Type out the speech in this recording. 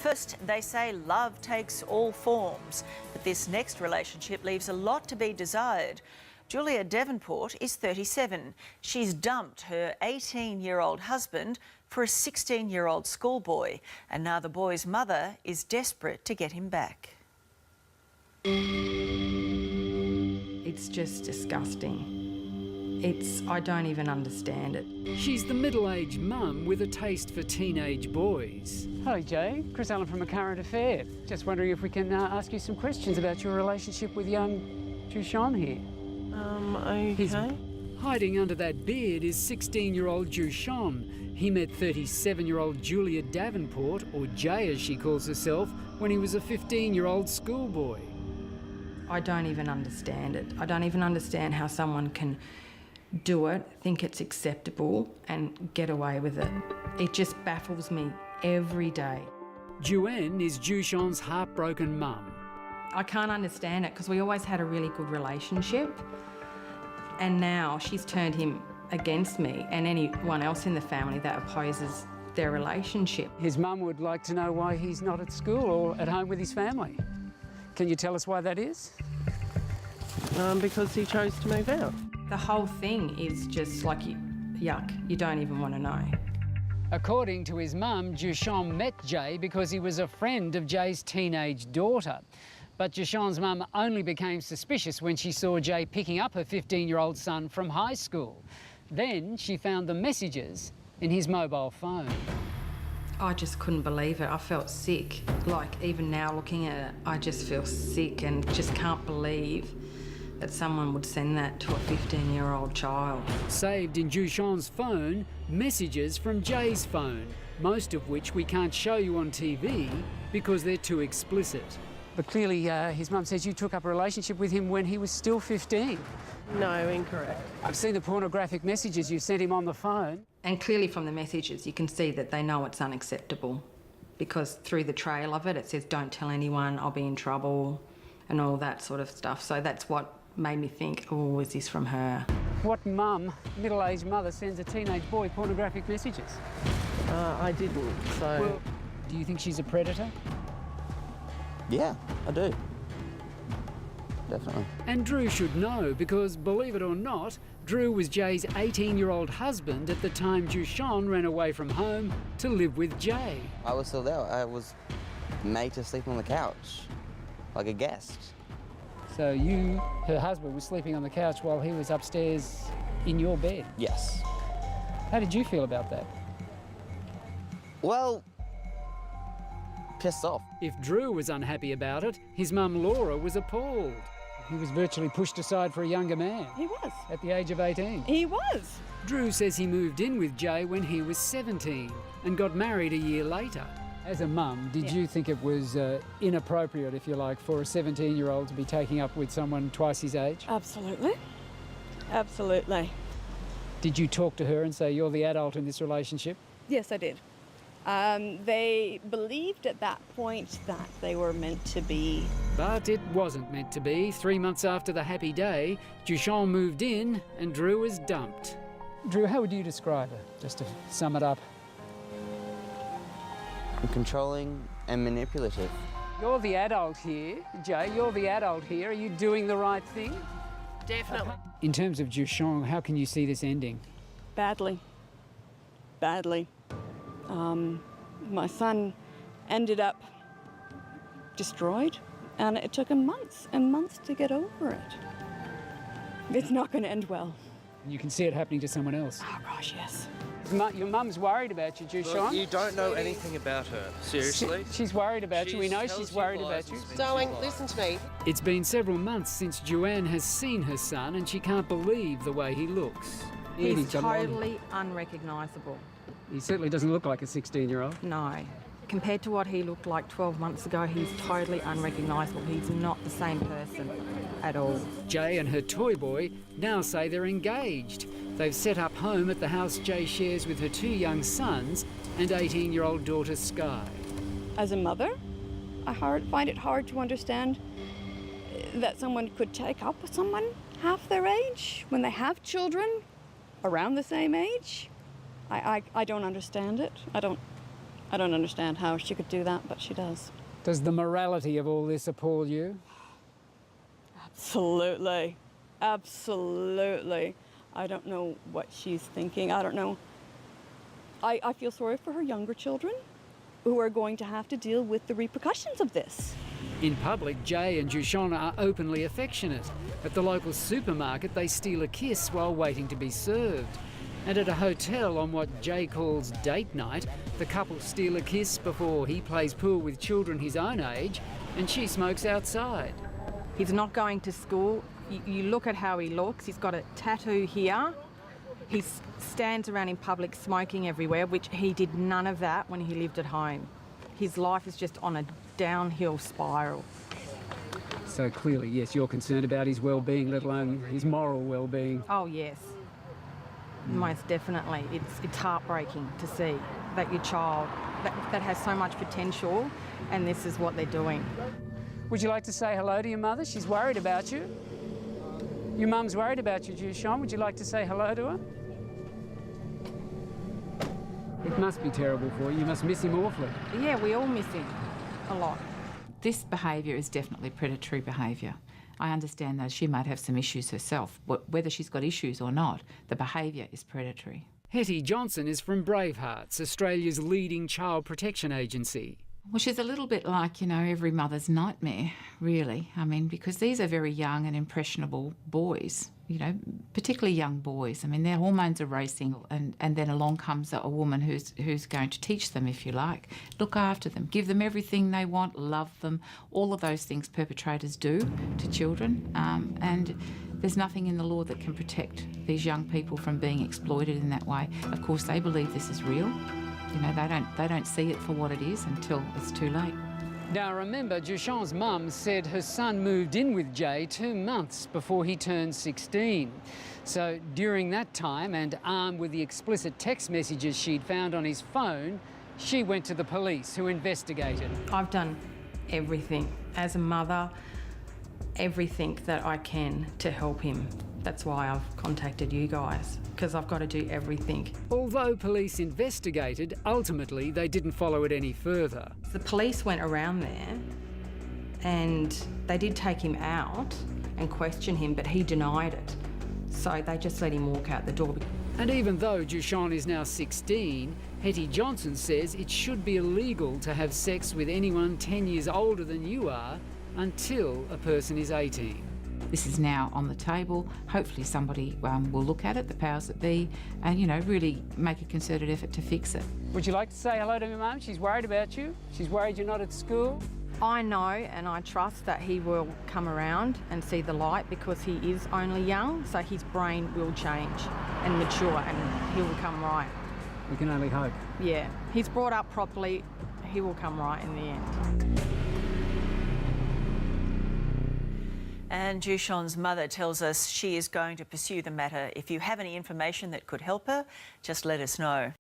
First, they say love takes all forms, but this next relationship leaves a lot to be desired. Julia Davenport is 37. She's dumped her 18-year-old husband for a 16-year-old schoolboy, and now the boy's mother is desperate to get him back. It's just disgusting. I don't even understand it. She's the middle-aged mum with a taste for teenage boys. Hello, Jay. Chris Allen from A Current Affair. Just wondering if we can ask you some questions about your relationship with young Jushan here. Okay. Hiding under that beard is 16-year-old Jushan. He met 37-year-old Julia Davenport, or Jay as she calls herself, when he was a 15-year-old schoolboy. I don't even understand it. I don't even understand how someone can do it, think it's acceptable and get away with it. It just baffles me every day. Joanne is Jushan's heartbroken mum. I can't understand it because we always had a really good relationship, and now she's turned him against me and anyone else in the family that opposes their relationship. His mum would like to know why he's not at school or at home with his family. Can you tell us why that is? Because he chose to move out. The whole thing is just like, yuck, you don't even want to know. According to his mum, Jushan met Jay because he was a friend of Jay's teenage daughter. But Jushan's mum only became suspicious when she saw Jay picking up her 15-year-old son from high school. Then she found the messages in his mobile phone. I just couldn't believe it. I felt sick. Like, even now looking at it, I just feel sick and just can't believe that someone would send that to a 15-year-old child. Saved in Jushan's phone, messages from Jay's phone, most of which we can't show you on TV because they're too explicit. But clearly his mum says you took up a relationship with him when he was still 15. No, incorrect. I've seen the pornographic messages you sent him on the phone. And clearly from the messages you can see that they know it's unacceptable, because through the trail of it, it says don't tell anyone, I'll be in trouble and all that sort of stuff. So that's what made me think, oh, is this from her? What mum, middle-aged mother, sends a teenage boy pornographic messages? I didn't, so... Well, do you think she's a predator? Yeah, I do. Definitely. And Drew should know because, believe it or not, Drew was Jay's 18-year-old husband at the time Jushan ran away from home to live with Jay. I was still there. I was made to sleep on the couch, like a guest. So you, her husband, was sleeping on the couch while he was upstairs in your bed? Yes. How did you feel about that? Well, pissed off. If Drew was unhappy about it, his mum Laura was appalled. He was virtually pushed aside for a younger man. He was. At the age of 18. He was. Drew says he moved in with Jay when he was 17 and got married a year later. As a mum, did you think it was inappropriate, if you like, for a 17-year-old to be taking up with someone twice his age? Absolutely. Absolutely. Did you talk to her and say, you're the adult in this relationship? Yes, I did. They believed at that point that they were meant to be. But it wasn't meant to be. 3 months after the happy day, Jushan moved in and Drew was dumped. Drew, how would you describe her, just to sum it up? Controlling and manipulative. You're the adult here, Jay, you're the adult here. Are you doing the right thing? Definitely. In terms of Jushan, how can you see this ending? Badly. Badly. My son ended up destroyed, and it took him months and months to get over it. It's not going to end well. You can see it happening to someone else. Oh, gosh, yes. Your mum's worried about you, Jushan. Look, you don't know anything about her. Seriously? She's worried about you. We know she's worried about you. Darling, listen to me. It's been several months since Joanne has seen her son and she can't believe the way he looks. He's totally unrecognisable. He certainly doesn't look like a 16-year-old. No. Compared to what he looked like 12 months ago, he's totally unrecognisable. He's not the same person at all. Jay and her toy boy now say they're engaged. They've set up home at the house Jay shares with her 2 young sons and 18-year-old daughter Sky. As a mother, I find it hard to understand that someone could take up with someone half their age when they have children around the same age. I don't understand it. I I don't understand how she could do that, but she does. Does the morality of all this appall you? Absolutely. Absolutely. I don't know what she's thinking. I don't know. I feel sorry for her younger children who are going to have to deal with the repercussions of this. In public, Jay and Jushan are openly affectionate. At the local supermarket, they steal a kiss while waiting to be served. And at a hotel on what Jay calls date night, the couple steal a kiss before he plays pool with children his own age and she smokes outside. He's not going to school. You look at how he looks. He's got a tattoo here. He stands around in public smoking everywhere, which he did none of that when he lived at home. His life is just on a downhill spiral. So clearly, yes, you're concerned about his well-being, let alone his moral well-being. Oh, yes. Most definitely. It's heartbreaking to see that your child, that has so much potential, and this is what they're doing. Would you like to say hello to your mother? She's worried about you. Your mum's worried about you, Jushan. Would you like to say hello to her? It must be terrible for you. You must miss him awfully. Yeah, we all miss him a lot. This behaviour is definitely predatory behaviour. I understand that she might have some issues herself, but whether she's got issues or not, the behaviour is predatory. Hetty Johnson is from Bravehearts, Australia's leading child protection agency. Well, she's a little bit like, every mother's nightmare, really. I mean, because these are very young and impressionable boys, particularly young boys. I mean, their hormones are racing, and then along comes a woman who's going to teach them, if you like, look after them, give them everything they want, love them, all of those things perpetrators do to children. And there's nothing in the law that can protect these young people from being exploited in that way. Of course, they believe this is real. They don't see it for what it is until it's too late. Now remember, Jushan's mum said her son moved in with Jay 2 months before he turned 16. So during that time, and armed with the explicit text messages she'd found on his phone, she went to the police, who investigated. I've done everything as a mother, everything that I can to help him. That's why I've contacted you guys, because I've got to do everything. Although police investigated, ultimately they didn't follow it any further. The police went around there and they did take him out and question him, but he denied it. So they just let him walk out the door. And even though Jushan is now 16, Hetty Johnson says it should be illegal to have sex with anyone 10 years older than you are until a person is 18. This is now on the table. Hopefully somebody will look at it, the powers that be, and, really make a concerted effort to fix it. Would you like to say hello to your mum? She's worried about you. She's worried you're not at school. I know and I trust that he will come around and see the light, because he is only young, so his brain will change and mature and he will come right. We can only hope. Yeah, he's brought up properly, he will come right in the end. And Jushan's mother tells us she is going to pursue the matter. If you have any information that could help her, just let us know.